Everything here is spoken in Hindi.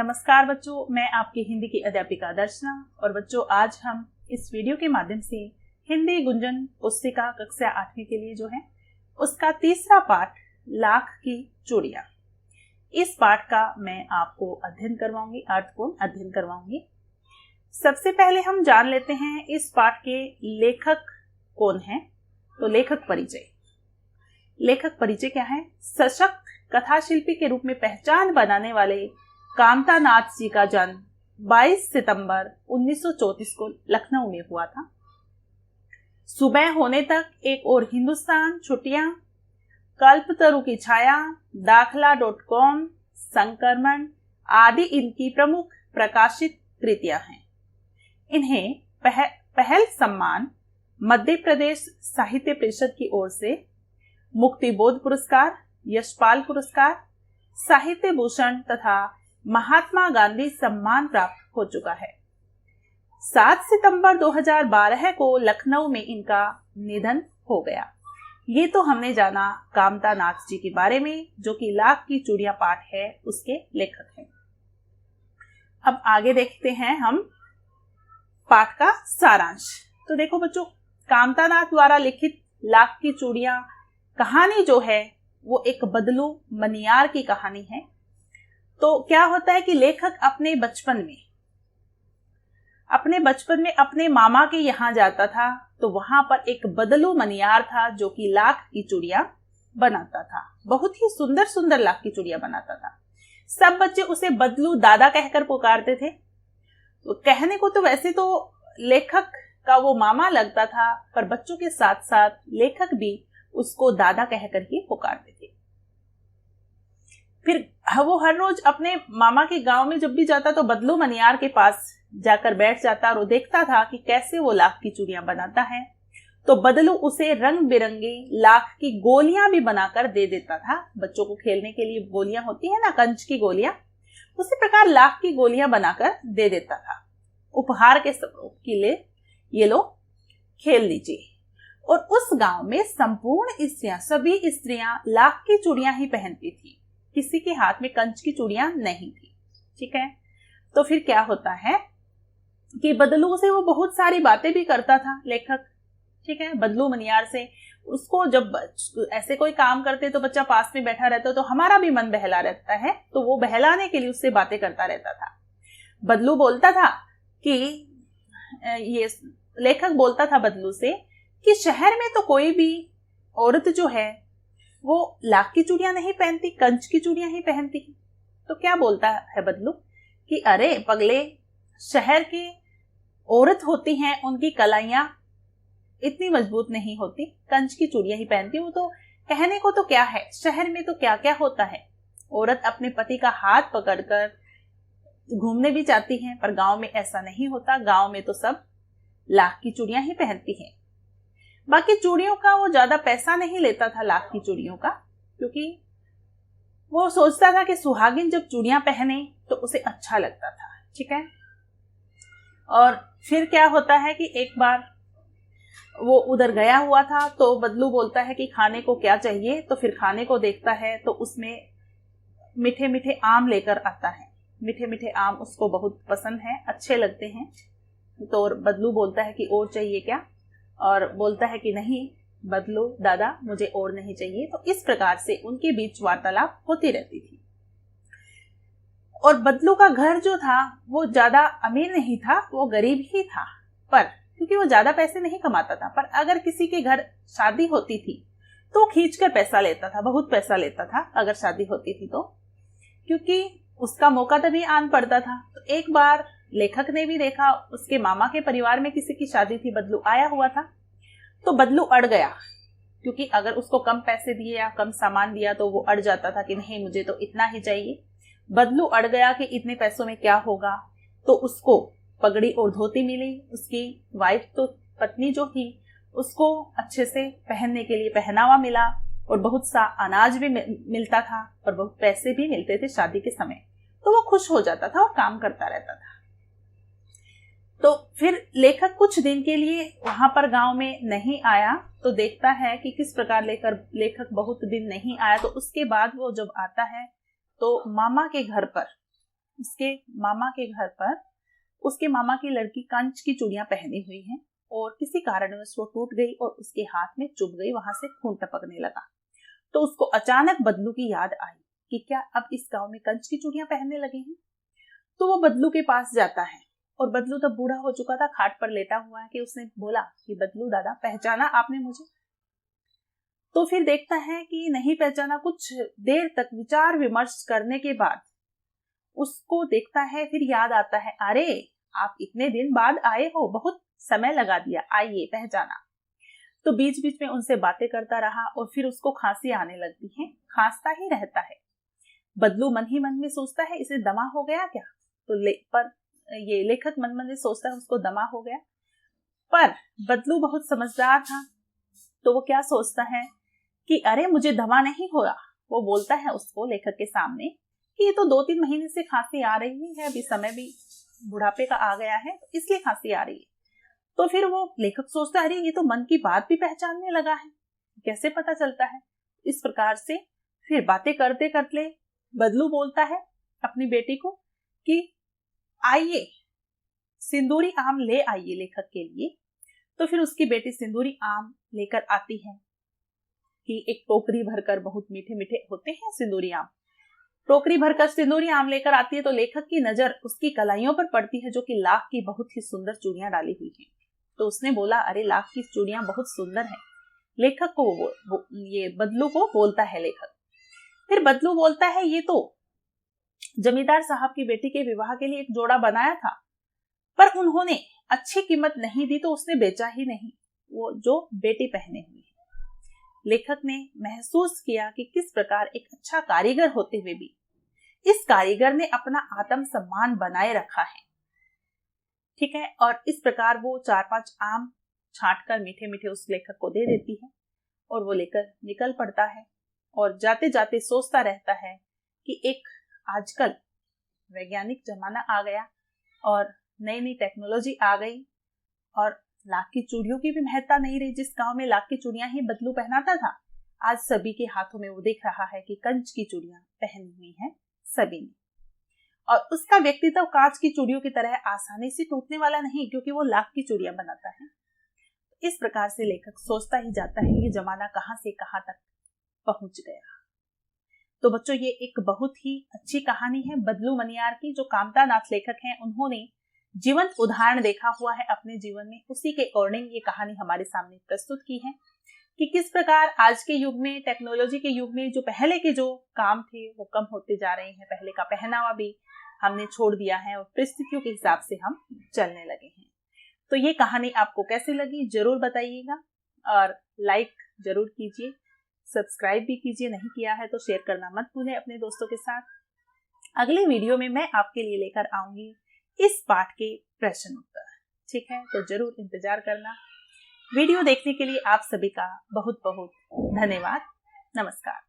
नमस्कार बच्चों, मैं आपकी हिंदी की अध्यापिका दर्शना। और बच्चों, आज हम इस वीडियो के माध्यम से हिंदी गुंजन पुस्तिका कक्षा 8वीं के लिए जो है उसका तीसरा पाठ लाख की चूड़ियां, इस पाठ का मैं आपको अध्ययन करवाऊंगी, अर्थपूर्ण अध्ययन करवाऊंगी। सबसे पहले हम जान लेते हैं इस पाठ के लेखक कौन है। तो लेखक परिचय क्या है? सशक्त कथा शिल्पी के रूप में पहचान बनाने वाले कामता नाथ जी का जन्म 22 सितंबर 1934 को लखनऊ में हुआ था। सुबह होने तक एक और हिंदुस्तान, छुट्टियां, कल्पतरु की छाया, दाखला.com, संक्रमण आदि इनकी प्रमुख प्रकाशित कृतियां हैं। इन्हें पहल सम्मान मध्य प्रदेश साहित्य परिषद की ओर से मुक्तिबोध पुरस्कार, यशपाल पुरस्कार, साहित्य भूषण तथा महात्मा गांधी सम्मान प्राप्त हो चुका है। 7 सितंबर 2012 को लखनऊ में इनका निधन हो गया। ये तो हमने जाना कामता नाथ जी के बारे में, जो कि लाख की चूड़ियां पाठ है उसके लेखक हैं। अब आगे देखते हैं हम पाठ का सारांश। तो देखो बच्चों, कामता नाथ द्वारा लिखित लाख की चूड़ियां कहानी जो है वो एक बदलू मनियार की कहानी है। तो क्या होता है कि लेखक अपने बचपन में अपने मामा के यहाँ जाता था, तो वहां पर एक बदलू मनियार था जो कि लाख की चूड़ियां बनाता था। बहुत ही सुंदर सुंदर लाख की चूड़ियां बनाता था। सब बच्चे उसे बदलू दादा कहकर पुकारते थे। तो कहने को तो वैसे तो लेखक का वो मामा लगता था, पर बच्चों के साथ साथ लेखक भी उसको दादा कहकर ही पुकारते थे। फिर वो हर रोज अपने मामा के गांव में जब भी जाता तो बदलू मनियार के पास जाकर बैठ जाता और वो देखता था कि कैसे वो लाख की चूड़ियां बनाता है। तो बदलू उसे रंग बिरंगी लाख की गोलियां भी बनाकर दे देता था। बच्चों को खेलने के लिए गोलियां होती है ना, कंच की गोलियां, उसी प्रकार लाख की गोलियां बनाकर दे देता था। उपहार के लिए ये लो खेल लीजिए। और उस गांव में संपूर्ण स्त्रियां, सभी स्त्रियां लाख की चूड़ियां ही पहनती थी। किसी के हाथ में कंच की चूड़ियां नहीं थी। ठीक है। तो फिर क्या होता है कि बदलू से वो बहुत सारी बातें भी करता था लेखक। ठीक है। बदलू मनियार से उसको जब ऐसे कोई काम करते तो बच्चा पास में बैठा रहता तो हमारा भी मन बहला रहता है, तो वो बहलाने के लिए उससे बातें करता रहता था। बदलू बोलता था कि ये लेखक बोलता था बदलू से कि शहर में तो कोई भी औरत जो है वो लाख की चूड़ियां नहीं पहनती, कंच की चूड़ियां ही पहनती। तो क्या बोलता है बदलू कि अरे पगले, शहर की औरत होती हैं, उनकी कलाइयां इतनी मजबूत नहीं होती, कंच की चूड़ियां ही पहनती। वो तो कहने को तो क्या है, शहर में तो क्या क्या होता है, औरत अपने पति का हाथ पकड़कर घूमने भी जाती हैं, पर गांव में ऐसा नहीं होता। गांव में तो सब लाख की चूड़ियां ही पहनती हैं। बाकी चूड़ियों का वो ज्यादा पैसा नहीं लेता था लाख की चूड़ियों का, क्योंकि वो सोचता था कि सुहागिन जब चूड़ियां पहने तो उसे अच्छा लगता था। ठीक है। और फिर क्या होता है कि एक बार वो उधर गया हुआ था, तो बदलू बोलता है कि खाने को क्या चाहिए। तो फिर खाने को देखता है तो उसमें मीठे मीठे आम लेकर आता है। मीठे मीठे आम उसको बहुत पसंद है, अच्छे लगते हैं। तो बदलू बोलता है कि और चाहिए क्या, और बोलता है कि नहीं बदलू दादा, मुझे और नहीं चाहिए। तो इस प्रकार से उनके बीच वार्तालाप होती रहती थी। और बदलू का घर जो था वो ज्यादा अमीर नहीं था, वो गरीब ही था, पर क्योंकि वो ज्यादा पैसे नहीं कमाता था। पर अगर किसी के घर शादी होती थी तो खींचकर पैसा लेता था, बहुत पैसा लेता था अगर शादी होती थी तो, क्योंकि उसका मौका तभी आन पड़ता था। तो एक बार लेखक ने भी देखा, उसके मामा के परिवार में किसी की शादी थी, बदलू आया हुआ था। तो बदलू अड़ गया, क्योंकि अगर उसको कम पैसे दिए या कम सामान दिया तो वो अड़ जाता था कि नहीं मुझे तो इतना ही चाहिए। बदलू अड़ गया कि इतने पैसों में क्या होगा। तो उसको पगड़ी और धोती मिली। उसकी वाइफ, तो पत्नी जो थी, उसको अच्छे से पहनने के लिए पहनावा मिला, और बहुत सा अनाज भी मिलता था, और बहुत पैसे भी मिलते थे शादी के समय। तो वो खुश हो जाता था और काम करता रहता था। तो फिर लेखक कुछ दिन के लिए वहां पर गांव में नहीं आया। तो देखता है कि किस प्रकार लेखक बहुत दिन नहीं आया। तो उसके बाद वो जब आता है तो मामा के घर पर उसके मामा के घर पर उसके मामा की लड़की कंच की चूड़ियां पहनी हुई हैं और किसी कारणवश वो टूट गई और उसके हाथ में चुभ गई, वहां से खून टपकने लगा। तो उसको अचानक बदलू की याद आई कि क्या अब इस गांव में कंच की चूड़ियां पहनने लगे हैं। तो वो बदलू के पास जाता है और बदलू तब बूढ़ा हो चुका था, खाट पर लेटा हुआ है, कि उसने बोला कि बदलू दादा, पहचाना आपने मुझे? तो फिर देखता है कि नहीं पहचाना। कुछ देर तक विचार विमर्श करने के बाद उसको देखता है, फिर याद आता है, अरे आप इतने दिन बाद आए हो, बहुत समय लगा दिया, आइए, पहचाना। तो बीच बीच में उनसे बातें करता रहा और फिर उसको खांसी आने लगती है, खांसता ही रहता है। बदलू मन ही मन में सोचता है, इसे दमा हो गया क्या? तो ये लेखक मन मन में सोचता है उसको दमा हो गया। पर बदलू बहुत समझदार था, तो वो क्या सोचता है कि अरे मुझे दमा नहीं हो रहा। वो बोलता है उसको, लेखक के सामने, कि ये तो 2-3 महीने से खांसी आ रही है, अभी समय भी बुढ़ापे का आ गया है, तो इसलिए खांसी आ रही है। तो फिर वो लेखक सोचता है, अरे ये तो मन की बात भी पहचानने लगा है, कैसे पता चलता है? इस प्रकार से फिर बातें करते करते बदलू बोलता है अपनी बेटी को कि आइए, सिंदूरी आम ले आइए लेखक के लिए। तो फिर उसकी बेटी सिंदूरी आम लेकर आती है कि एक टोकरी भरकर, बहुत मीठे मीठे होते हैं सिंदूरी आम, टोकरी भरकर सिंदूरी आम लेकर आती है। तो लेखक की नजर उसकी कलाइयों पर पड़ती है, जो कि लाख की बहुत ही सुंदर चूड़ियां डाली हुई हैं। तो उसने बोला, अरे लाख की चूड़ियां बहुत सुंदर हैं। लेखक को ये बदलू को बोलता है लेखक। फिर बदलू बोलता है, ये तो जमींदार साहब की बेटी के विवाह के लिए एक जोड़ा बनाया था, पर उन्होंने अच्छी कीमत नहीं दी, तो उसने बेचा ही नहीं, वो जो बेटी पहने हुई है। लेखक ने महसूस किया कि किस प्रकार एक अच्छा कारीगर होते हुए भी इस कारीगर ने अपना आत्म सम्मान बनाए रखा है। ठीक है, और इस प्रकार वो 4-5 आम छांट कर मीठे मीठे उस लेखक को दे देती है और वो लेकर निकल पड़ता है। और जाते जाते सोचता रहता है कि एक आजकल वैज्ञानिक जमाना आ गया और नई नई टेक्नोलॉजी आ गई और लाख की चूड़ियों की भी महत्ता नहीं रही। जिस गांव में लाख की चूड़ियां ही बदलू पहनाता था, आज सभी के हाथों में वो देख रहा है कि कंच की चूड़ियां पहनी हुई हैं सभी ने। और उसका व्यक्तित्व कांच की चूड़ियों की तरह आसानी से टूटने वाला नहीं, क्योंकि वो लाख की चूड़ियां बनाता है। इस प्रकार से लेखक सोचता ही जाता है कि जमाना कहां से कहां तक पहुंच गया। तो बच्चों, ये एक बहुत ही अच्छी कहानी है बदलू मनियार की, जो कामता नाथ लेखक हैं, उन्होंने जीवंत उदाहरण देखा हुआ है अपने जीवन में। उसी के अकॉर्डिंग ये कहानी हमारे सामने प्रस्तुत की है कि किस प्रकार आज के युग में, टेक्नोलॉजी के युग में, जो पहले के जो काम थे वो कम होते जा रहे हैं। पहले का पहनावा भी हमने छोड़ दिया है और परिस्थितियों के हिसाब से हम चलने लगे हैं। तो ये कहानी आपको कैसी लगी जरूर बताइएगा और लाइक जरूर कीजिए, सब्सक्राइब भी कीजिए, नहीं किया है तो शेयर करना मत भूलें अपने दोस्तों के साथ। अगले वीडियो में मैं आपके लिए लेकर आऊंगी इस पाठ के प्रश्न उत्तर। ठीक है, तो जरूर इंतजार करना। वीडियो देखने के लिए आप सभी का बहुत बहुत धन्यवाद। नमस्कार।